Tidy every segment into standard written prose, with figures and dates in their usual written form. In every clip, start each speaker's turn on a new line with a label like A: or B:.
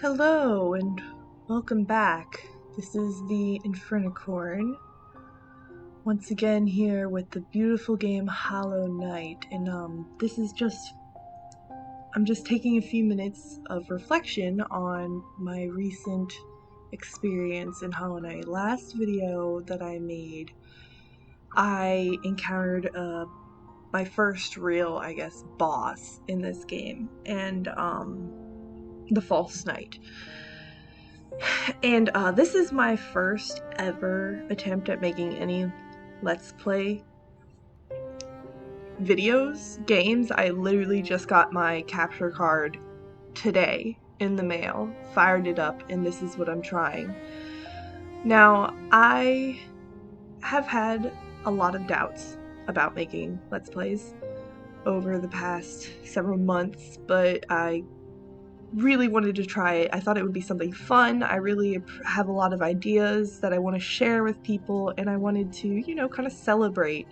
A: Hello and welcome back. This is the infernicorn. Once again here with the beautiful game Hollow Knight, and I'm just taking a few minutes of reflection on my recent experience in Hollow Knight. Last video that I made, I encountered my first real, boss in this game, and the False Knight. And this is my first ever attempt at making any Let's Play games. I literally just got my capture card today in the mail, fired it up, and this is what I'm trying. Now, I have had a lot of doubts about making Let's Plays over the past several months, but I really wanted to try it. I thought it would be something fun. I really have a lot of ideas that I want to share with people, and I wanted to, kind of celebrate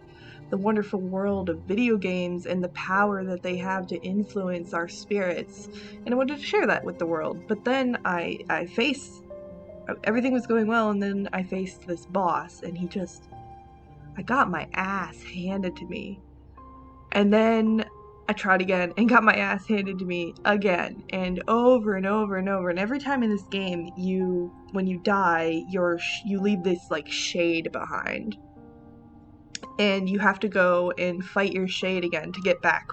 A: the wonderful world of video games and the power that they have to influence our spirits. And I wanted to share that with the world. But then everything was going well, and then I faced this boss, and I got my ass handed to me. And then I tried again and got my ass handed to me again, and over and over and over. And every time in this game, when you die, you leave this shade behind, and you have to go and fight your shade again to get back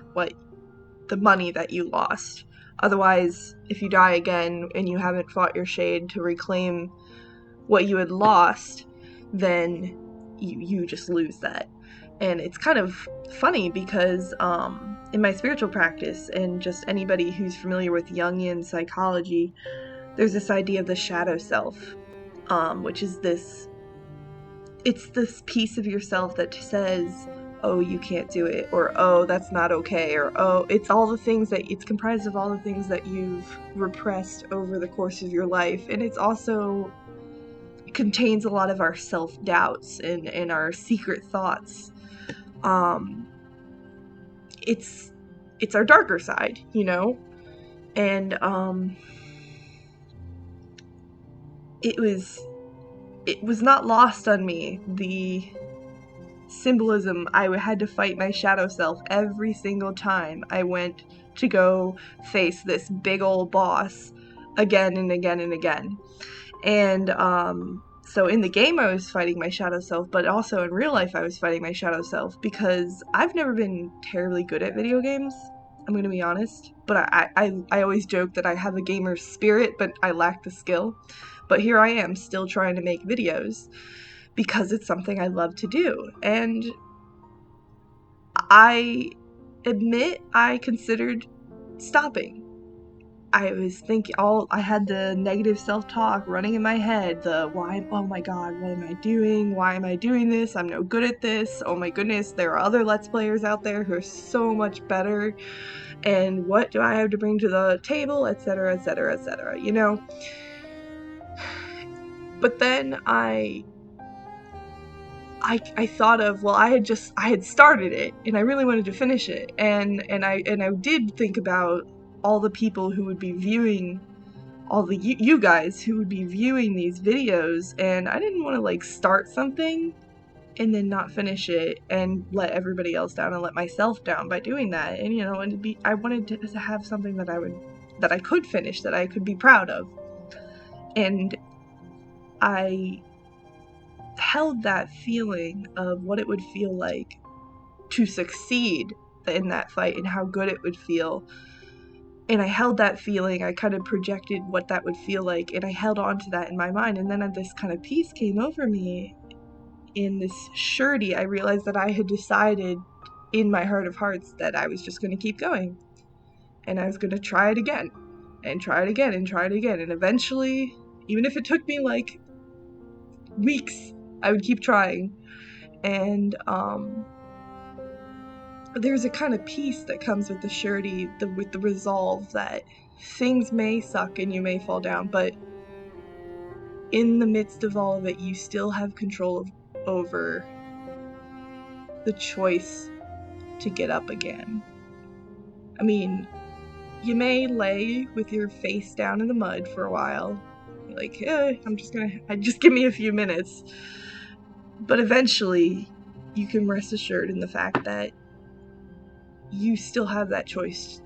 A: the money that you lost. Otherwise, if you die again and you haven't fought your shade to reclaim what you had lost, then you just lose that. And it's kind of funny because in my spiritual practice, and just anybody who's familiar with Jungian psychology, there's this idea of the shadow self, which is this piece of yourself that says, oh, you can't do it, or oh, that's not okay, or oh, it's comprised of all the things that you've repressed over the course of your life. And it's also contains a lot of our self-doubts and our secret thoughts. It's our darker side, and it was not lost on me, the symbolism. I had to fight my shadow self every single time I went to go face this big old boss again and again and again. And so in the game I was fighting my shadow self, but also in real life I was fighting my shadow self, because I've never been terribly good at video games, I'm gonna be honest. But I always joke that I have a gamer's spirit, but I lack the skill. But here I am, still trying to make videos, because it's something I love to do. And I admit I considered stopping. I was thinking, I had the negative self-talk running in my head, oh my god, what am I doing? Why am I doing this? I'm no good at this. Oh my goodness, there are other Let's Players out there who are so much better, and what do I have to bring to the table, etc., etc., etc., But then I thought of, well, I had started it, and I really wanted to finish it, and I did think about all the people who would be viewing, all the you guys who would be viewing these videos, and I didn't want to start something and then not finish it and let everybody else down and let myself down by doing that. And I wanted to have something that I could finish, that I could be proud of. And I held that feeling of what it would feel like to succeed in that fight and how good it would feel. And I held that feeling, I kind of projected what that would feel like, and I held on to that in my mind. And then this kind of peace came over me in this surety. I realized that I had decided in my heart of hearts that I was just going to keep going. And I was going to try it again, and try it again, and try it again. And eventually, even if it took me weeks, I would keep trying. And there's a kind of peace that comes with the surety, with the resolve that things may suck and you may fall down, but in the midst of all of it, you still have control over the choice to get up again. I mean, you may lay with your face down in the mud for a while. You're like, just give me a few minutes. But eventually, you can rest assured in the fact that you still have that choice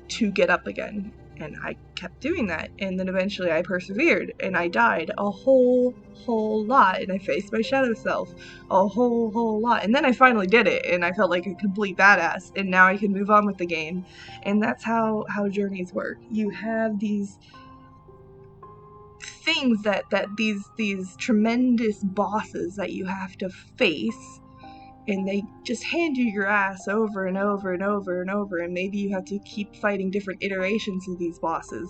A: to get up again. And I kept doing that, and then eventually I persevered, and I died a whole lot, and I faced my shadow self a whole lot, and then I finally did it, and I felt like a complete badass, and now I can move on with the game. And that's how journeys work. You have these things that these tremendous bosses that you have to face, and they just hand you your ass over and over and over and over, and maybe you have to keep fighting different iterations of these bosses.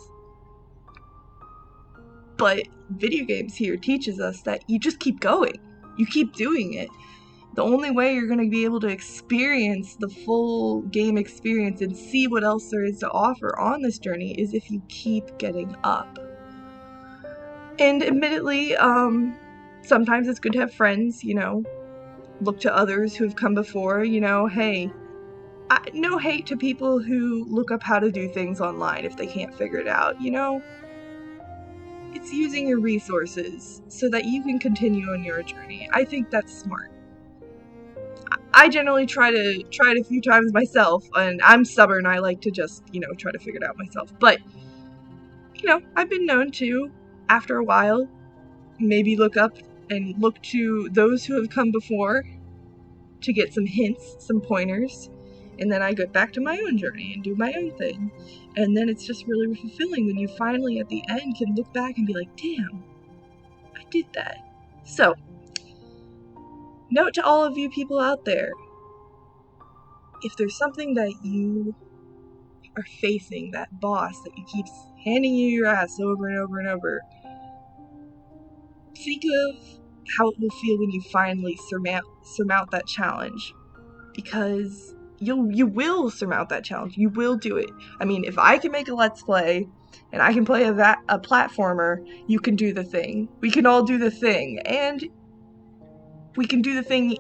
A: But video games here teaches us that you just keep going. You keep doing it. The only way you're going to be able to experience the full game experience and see what else there is to offer on this journey is if you keep getting up. And admittedly, sometimes it's good to have friends, look to others who have come before, hey, no hate to people who look up how to do things online if they can't figure it out, It's using your resources so that you can continue on your journey. I think that's smart. I generally try it a few times myself, and I'm stubborn. I like to just, try to figure it out myself. But, I've been known to, after a while, maybe look up and look to those who have come before to get some hints, some pointers, and then I get back to my own journey and do my own thing. And then it's just really fulfilling when you finally at the end can look back and be like, damn, I did that. So, note to all of you people out there, if there's something that you are facing, that boss that you keeps handing you your ass over and over and over, think of how it will feel when you finally surmount that challenge, because you will surmount that challenge. You will do it. I mean, if I can make a Let's Play and I can play a platformer, you can do the thing. We can all do the thing, and we can do the thing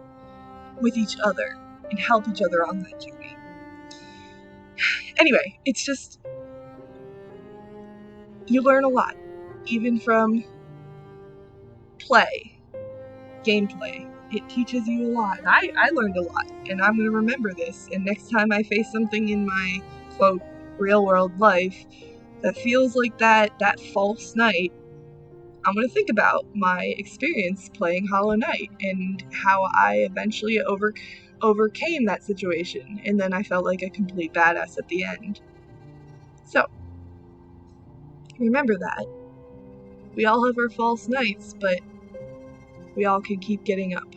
A: with each other and help each other on that journey. Anyway, it's just, you learn a lot, even from gameplay. It teaches you a lot, and I learned a lot, and I'm going to remember this, and next time I face something in my, quote, real world life that feels like that false knight, I'm going to think about my experience playing Hollow Knight, and how I eventually overcame that situation, and then I felt like a complete badass at the end. So, remember that. We all have our false knights, but we all can keep getting up.